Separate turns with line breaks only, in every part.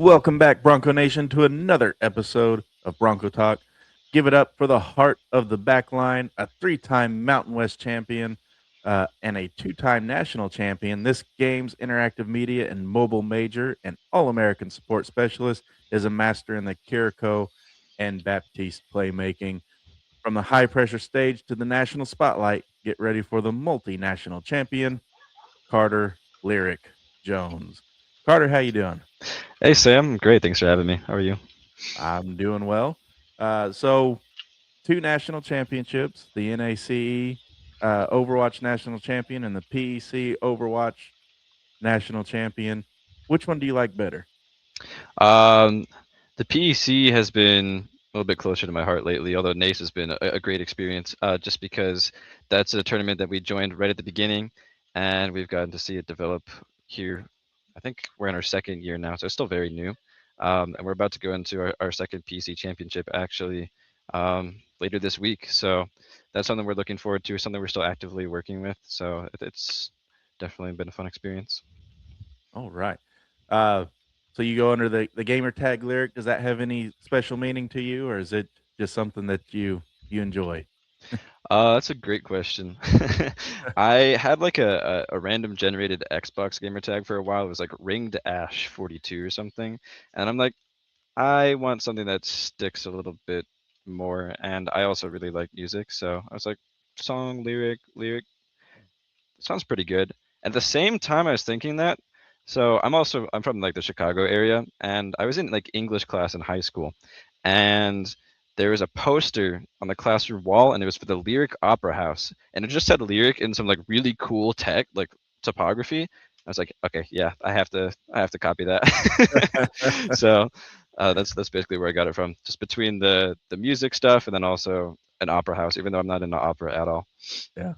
Welcome back, Bronco Nation, to another episode of Bronco Talk. Give it up for the heart of the backline, a three-time Mountain West champion and a two-time national champion. This game's interactive media and mobile major and All-American support specialist is a master in the Kiriko and Baptiste playmaking. From the high-pressure stage to the national spotlight, get ready for the multinational champion, Carter Lyric Jones. Carter, how you doing?
Hey Sam, great. Thanks for having me. How are you?
I'm doing well. So, two national championships, the NACE Overwatch national champion and the PEC Overwatch national champion. Which one do you like better?
Um, the PEC has been a little bit closer to my heart lately, although NACE has been a great experience, just because that's a tournament that we joined right at the beginning, and we've gotten to see it develop here. I think we're in our second year now, so it's still very new. And we're about to go into our second PC championship actually later this week. So that's something we're looking forward to, something we're still actively working with. So it's definitely been a fun experience.
All right. Uh, so you go under the gamer tag lyric. Does that have any special meaning to you, or is it just something that you enjoy?
That's a great question. I had like a random generated Xbox gamer tag for a while. It was like Ringed Ash 42 or something. And I'm like, I want something that sticks a little bit more. And I also really like music. So I was like, song, lyric, sounds pretty good. At the same time, I was thinking that. So I'm from like the Chicago area, and I was in like English class in high school, and there was a poster on the classroom wall, and it was for the Lyric Opera House, and it just said lyric in some like really cool tech like topography. I was like, okay, yeah, I have to copy that. So that's basically where I got it from, just between the music stuff and then also an opera house, even though I'm not into opera at all.
Yeah.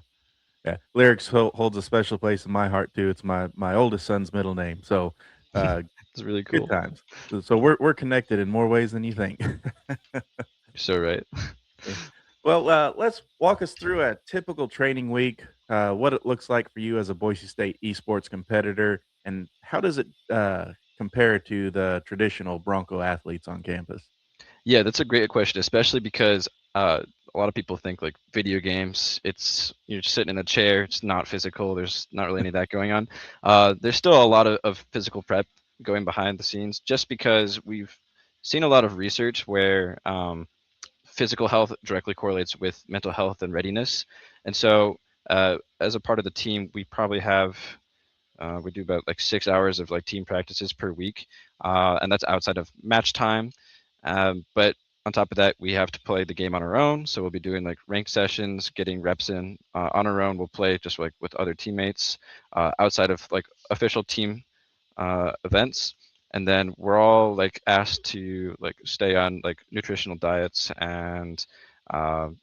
Yeah, lyrics holds a special place in my heart too. It's my oldest son's middle name, so uh,
It's really
good
cool.
times. So we're connected in more ways than you think.
You're so right.
Yeah. Well, let's walk us through a typical training week. What it looks like for you as a Boise State esports competitor, and how does it compare to the traditional Bronco athletes on campus?
Yeah, that's a great question, especially because a lot of people think like video games, it's you're just sitting in a chair, it's not physical, there's not really any of that going on. There's still a lot of physical prep going behind the scenes, just because we've seen a lot of research where physical health directly correlates with mental health and readiness. And so, as a part of the team, we probably have we do about like 6 hours of like team practices per week, and that's outside of match time. But on top of that, we have to play the game on our own. So we'll be doing like ranked sessions, getting reps in on our own. We'll play just like with other teammates outside of like official team events. And then we're all like asked to like stay on like nutritional diets and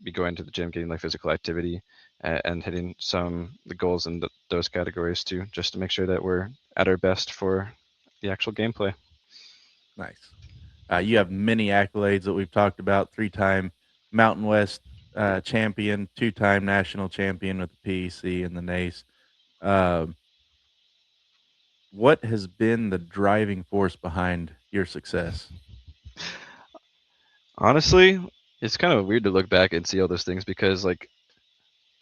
be going to the gym, getting like physical activity and hitting some the goals in those categories too, just to make sure that we're at our best for the actual gameplay.
Nice. You have many accolades that we've talked about: three-time Mountain West champion, two-time national champion with the PEC and the NACE. Um, what has been the driving force behind your success?
Honestly, it's kind of weird to look back and see all those things because like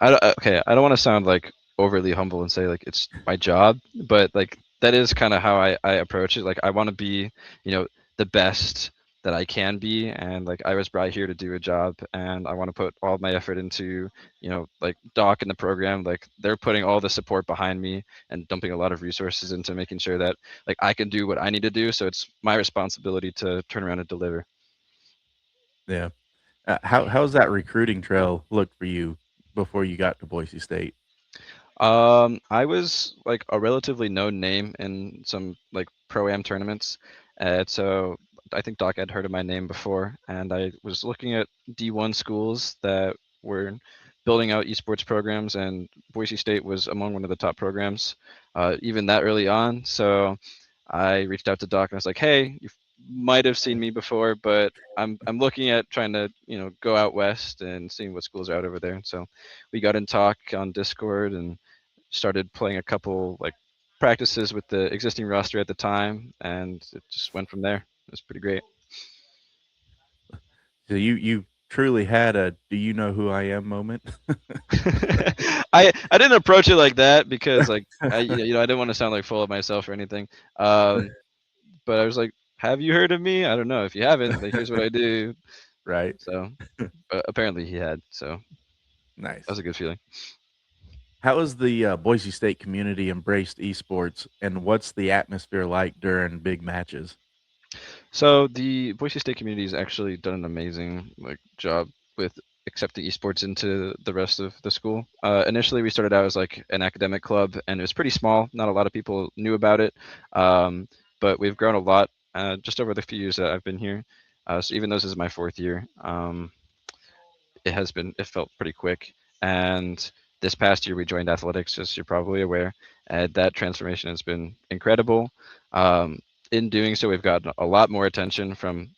okay, I don't want to sound like overly humble and say like it's my job, but like that is kind of how I approach it. Like I want to be, you know, the best that I can be, and like I was brought here to do a job, and I want to put all my effort into, you know, like Doc and the program. Like they're putting all the support behind me and dumping a lot of resources into making sure that like I can do what I need to do. So it's my responsibility to turn around and deliver.
Yeah. How's that recruiting trail look for you before you got to Boise State?
I was like a relatively known name in some like pro am tournaments, so I think Doc had heard of my name before, and I was looking at D1 schools that were building out esports programs, and Boise State was among one of the top programs, even that early on. So I reached out to Doc and I was like, "Hey, you might have seen me before, but I'm looking at trying to go out west and seeing what schools are out over there." And so we got in talk on Discord and started playing a couple like practices with the existing roster at the time, and it just went from there. It was pretty great.
So you truly had a "Do you know who I am?" moment.
I didn't approach it like that because like I didn't want to sound like full of myself or anything. Um, but I was like, "Have you heard of me? I don't know. If you haven't, like here's what I do."
Right.
So apparently he had. So that was
Nice.
a good feeling.
How has the Boise State community embraced esports, and what's the atmosphere like during big matches?
So the Boise State community has actually done an amazing like job with accepting esports into the rest of the school. Initially, we started out as like an academic club, and it was pretty small. Not a lot of people knew about it, but we've grown a lot just over the few years that I've been here. So even though this is my fourth year, it felt pretty quick. And this past year we joined athletics, as you're probably aware, and that transformation has been incredible. Um, in doing so, we've gotten a lot more attention from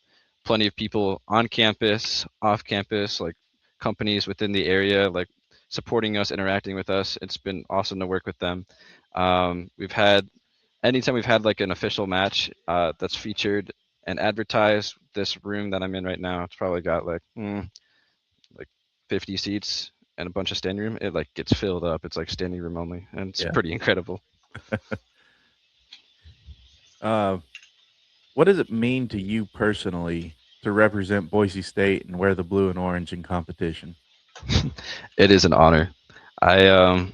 plenty of people on campus, off campus, like companies within the area, like supporting us, interacting with us. It's been awesome to work with them. We've had anytime we've had like an official match that's featured and advertised. This room that I'm in right now, it's probably got like 50 seats and a bunch of standing room. It like gets filled up. It's like standing room only, and it's
Yeah.
pretty incredible.
Uh, what does it mean to you personally to represent Boise State and wear the blue and orange in competition?
It is an honor. I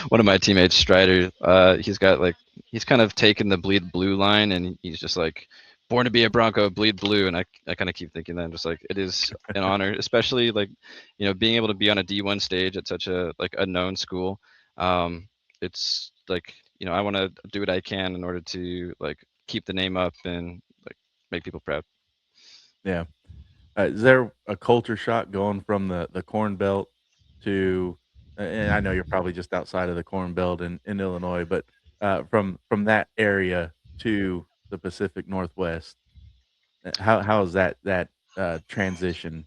one of my teammates, Strider, he's kind of taken the bleed blue line, and he's just like born to be a Bronco, bleed blue, and I kind of keep thinking that I'm just like it is an honor, especially like being able to be on a D1 stage at such a like a known school. Um, it's like I want to do what I can in order to like keep the name up and like make people proud.
Yeah. Is there a culture shock going from the Corn Belt to, and I know you're probably just outside of the Corn Belt in Illinois, but from that area to the Pacific Northwest, how has that transition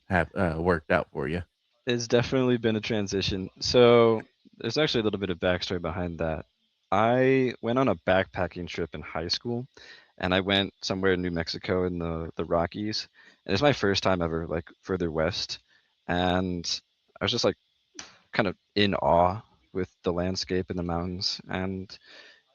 worked out for you?
It's definitely been a transition. So there's actually a little bit of backstory behind that. I went on a backpacking trip in high school, and I went somewhere in New Mexico in the Rockies, and it's my first time ever like further west, and I was just like kind of in awe with the landscape and the mountains, and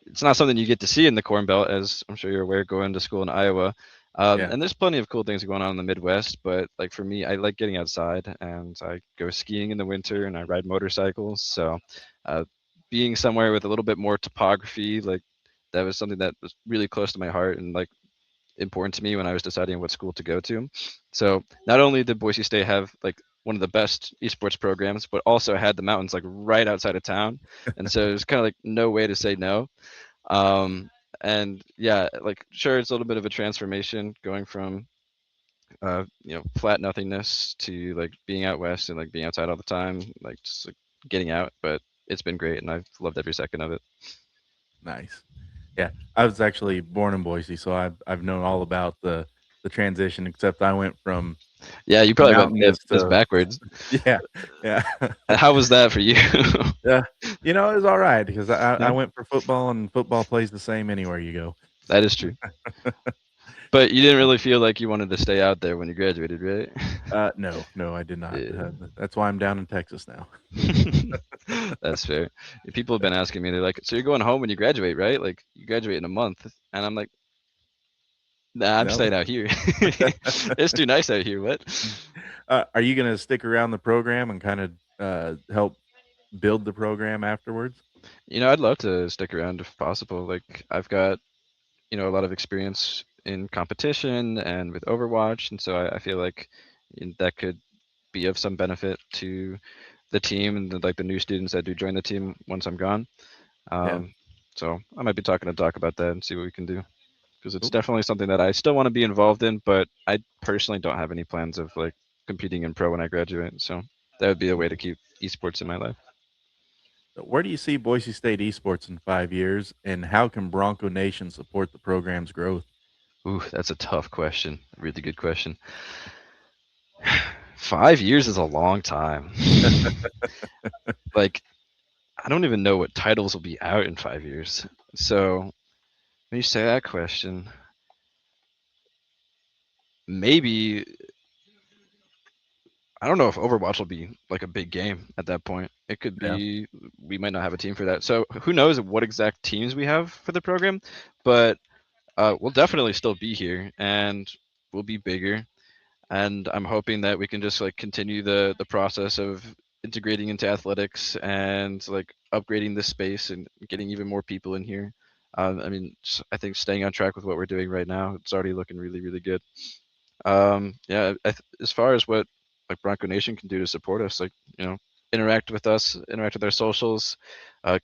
it's not something you get to see in the Corn Belt, as I'm sure you're aware, going to school in Iowa.
Yeah.
And there's plenty of cool things going on in the Midwest, but like for me, I like getting outside, and I go skiing in the winter, and I ride motorcycles. So, uh, being somewhere with a little bit more topography, like that was something that was really close to my heart and like important to me when I was deciding what school to go to. So not only did Boise State have like one of the best esports programs, but also had the mountains like right outside of town, and so there's kind of like no way to say no. um and yeah, like sure, it's a little bit of a transformation going from flat nothingness to like being out west and like being outside all the time, like just like getting out, but it's been great and I've loved every second of it.
Nice. Yeah, I was actually born in Boise, so I've known all about the transition, except I went from
Yeah, you probably went
mountainous
this
to
backwards.
yeah, yeah.
How was that for you?
Yeah, it was alright because I
Yeah,
went for football, and football plays the same anywhere you go.
that is true. But you didn't really feel like you wanted to stay out there when you graduated, right?
No, no, I did not.
Yeah.
That's why I'm down in Texas now.
That's fair. People have been asking me, they're like, "So you're going home when you graduate, right? Like you graduate in a month." And I'm like, "Nah, I'm
No.
staying out here. It's too nice out here." What?
Are you gonna stick around the program and kinda, help build the program afterwards?
I'd love to stick around if possible. Like I've got, a lot of experience in competition and with Overwatch, and so I feel like that could be of some benefit to the team and like the new students that do join the team once I'm gone.
Yeah.
Um, so I might be talking to Doc about that and see what we can do, because it's
Cool.
definitely something that I still want to be involved in, but I personally don't have any plans of like competing in pro when I graduate. So that would be a way to
Okay.
keep esports in my life.
So where do you see Boise State Esports in 5 years, and how can Bronco Nation support the program's growth?
Ooh, that's a tough question. A really good question. 5 years is a long time. Like I don't even know what titles will be out in 5 years. So when you say that question, maybe I don't know if Overwatch will be like a big game at that point. It could
Yeah.
be we might not have a team for that. So who knows what exact teams we have for the program, but we'll definitely still be here and we'll be bigger. And I'm hoping that we can just like continue the process of integrating into athletics and like upgrading this space and getting even more people in here. I mean, I think staying on track with what we're doing right now, it's already looking really, really good. Yeah, as far as what like Bronco Nation can do to support us, like interact with us, interact with our socials,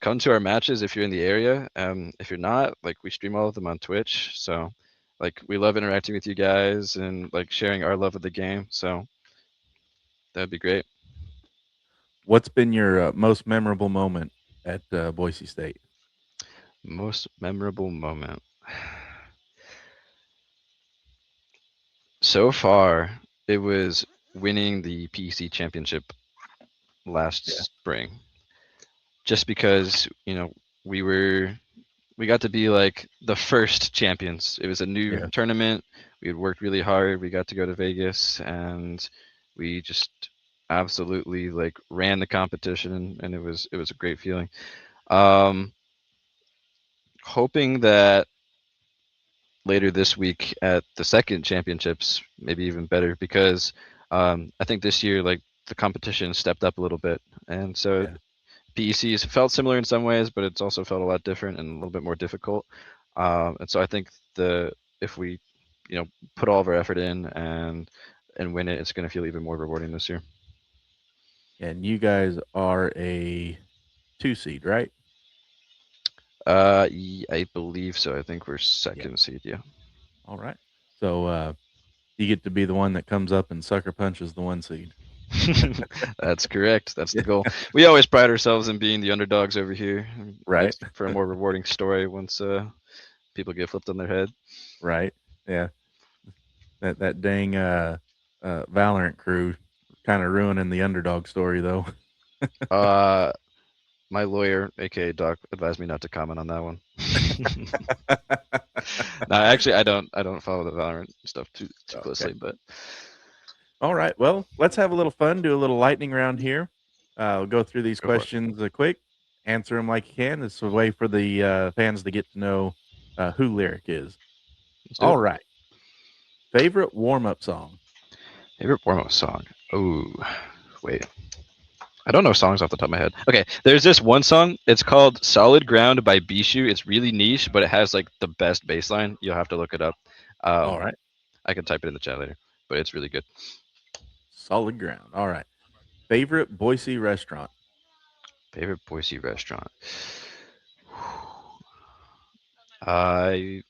come to our matches if you're in the area. If you're not, like we stream all of them on Twitch, so like we love interacting with you guys and like sharing our love of the game. So that'd be great.
What's been your most memorable moment at Boise State?
Most memorable moment so far, it was winning the PEC Championship last
Yeah.
spring. Just because we were we got to be like the first champions. It was a new
Yeah.
tournament. We had worked really hard. We got to go to Vegas and we just absolutely like ran the competition and it was a great feeling. Um Hoping that later this week at the second championships, maybe even better because I think this year like the competition stepped up a little bit. And so
Yeah.
PECs felt similar in some ways, but it's also felt a lot different and a little bit more difficult. And so I think the if we, you know, put all of our effort in and win it, it's going to feel even more rewarding this year.
And you guys are a 2 seed, right?
I believe so. I think we're
Yeah.
second seed. Yeah.
All right. So you get to be the one that comes up and sucker punches the 1 seed.
That's correct. That's the
Yeah.
goal. We always pride ourselves in being the underdogs over here.
Right.
Makes for a more rewarding story once people get flipped on their head.
Right. Yeah. That dang Valorant crew kind of ruining the underdog story though.
Uh, my lawyer, aka Doc, advised me not to comment on that one. No, actually, I don't follow the Valorant stuff too
Okay.
closely, but
All right. Well, let's have a little fun. Do a little lightning round here. We'll go through these
go for it.
questions quick. Answer them like you can. This is a way for the fans to get to know who Lyric is.
Let's do it.
All right. Favorite warm up song?
Favorite warm-up song. Oh, wait. I don't know songs off the top of my head. Okay, there's this one song. It's called "Solid Ground" by Bishu. It's really niche, but it has like the best bass line. You'll have to look it up.
All
Um,
right.
I can type it in the chat later, but it's really good.
Solid ground. All right. Favorite Boise restaurant?
Favorite Boise restaurant. I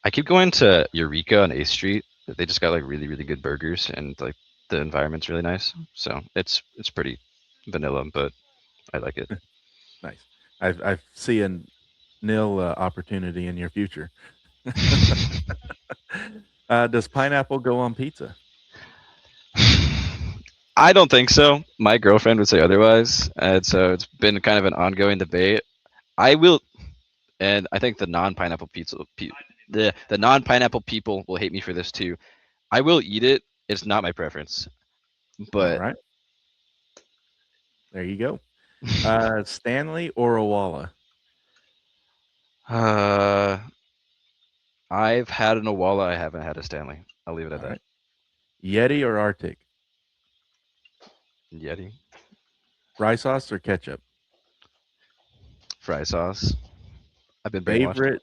I keep going to Eureka on 8th Street. They just got like really really good burgers and like the environment's really nice. So it's pretty vanilla, but I like it.
Nice. I see a nil opportunity in your future. Does pineapple go on pizza?
I don't think so. My girlfriend would say otherwise, and so it's been kind of an ongoing debate. I will, and I think the non-pineapple the non-pineapple people will hate me for this too. I will eat it. It's not my preference,
All
but
right. There you go. Stanley or Owala?
uh, I've had an Owala. I haven't had a Stanley. I'll leave it at
All
that.
right. Yeti or Arctic?
Yeti,
Rye sauce or ketchup?
fry sauce. I've been brainwashed.
Favorite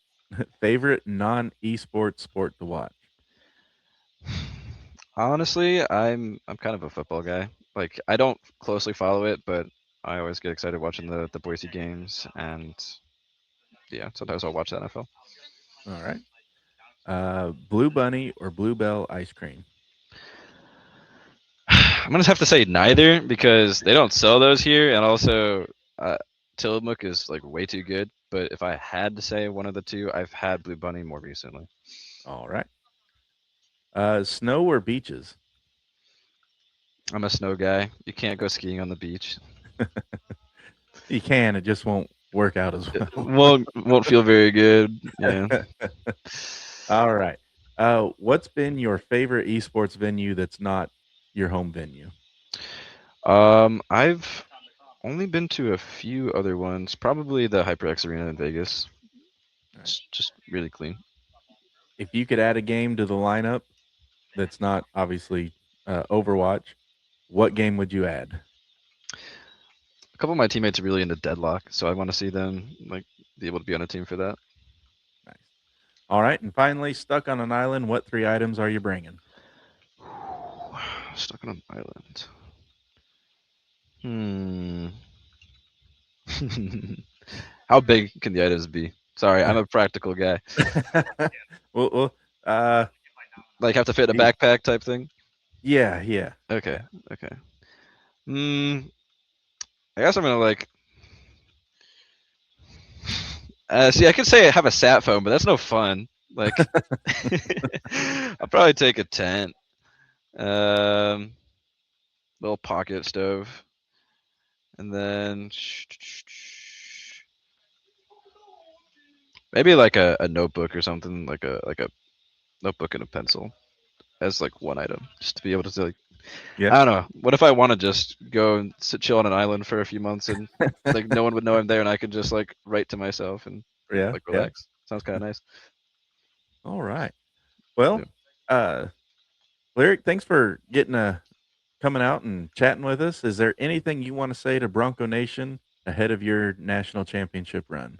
favorite non esports sport to watch?
Honestly, I'm kind of a football guy. Like I don't closely follow it, but I always get excited watching the Boise games, and yeah, sometimes I'll watch the NFL.
All right. Blue Bunny or Bluebell ice cream?
I'm gonna have to say neither because they don't sell those here, and also uh, Tillamook is like way too good. But if I had to say one of the two, I've had Blue Bunny more recently.
All right. Snow or beaches?
I'm a snow guy. You can't go skiing on the beach.
You can, it just won't work out as
It
well.
won't feel very good. Yeah.
All right. What's been your favorite esports venue that's not your home venue?
I've only been to a few other ones. Probably the HyperX Arena in Vegas.
All right.
It's just really clean.
If you could add a game to the lineup that's not obviously Overwatch, what game would you add?
A couple of my teammates are really into Deadlock, so I want to see them like be able to be on a team for that.
Nice. All right. And finally, stuck on an island, what three items are you bringing?
Stuck on an island. Hmm. How big can the items be? Sorry, I'm a practical guy.
well, uh,
Like have to fit in a
you,
backpack type thing.
yeah, yeah,
Okay.
yeah.
Okay. Hmm. I guess I'm gonna like. See, I could say I have a sat phone, but that's no fun. Like, I'll probably take a tent. Um, little pocket stove, and then maybe like a notebook or something, like a notebook and a pencil as like one item, just to be able to like
Yeah,
I don't know. What if I want to just go and sit chill on an island for a few months and like no one would know I'm there and I could just like write to myself and
yeah,
like
yeah.
relax. Sounds kind of nice.
All right. Well,
Yeah.
uh, Lyric, thanks for coming out and chatting with us. Is there anything you want to say to Bronco Nation ahead of your national championship run?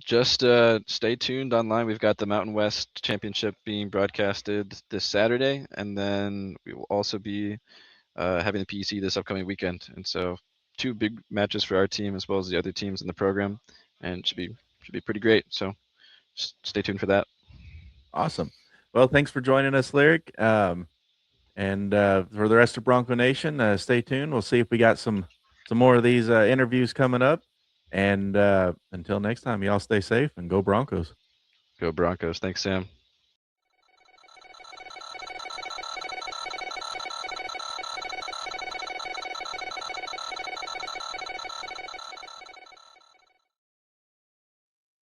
Just stay tuned online. We've got the Mountain West Championship being broadcasted this Saturday, and then we will also be having the PEC this upcoming weekend. And so, two big matches for our team as well as the other teams in the program, and should be pretty great. So, just stay tuned for that.
Awesome. Well, thanks for joining us, Lyric. And for the rest of Bronco Nation, stay tuned. We'll see if we got some more of these interviews coming up. And until next time, y'all stay safe and go Broncos.
Go Broncos! Thanks, Sam.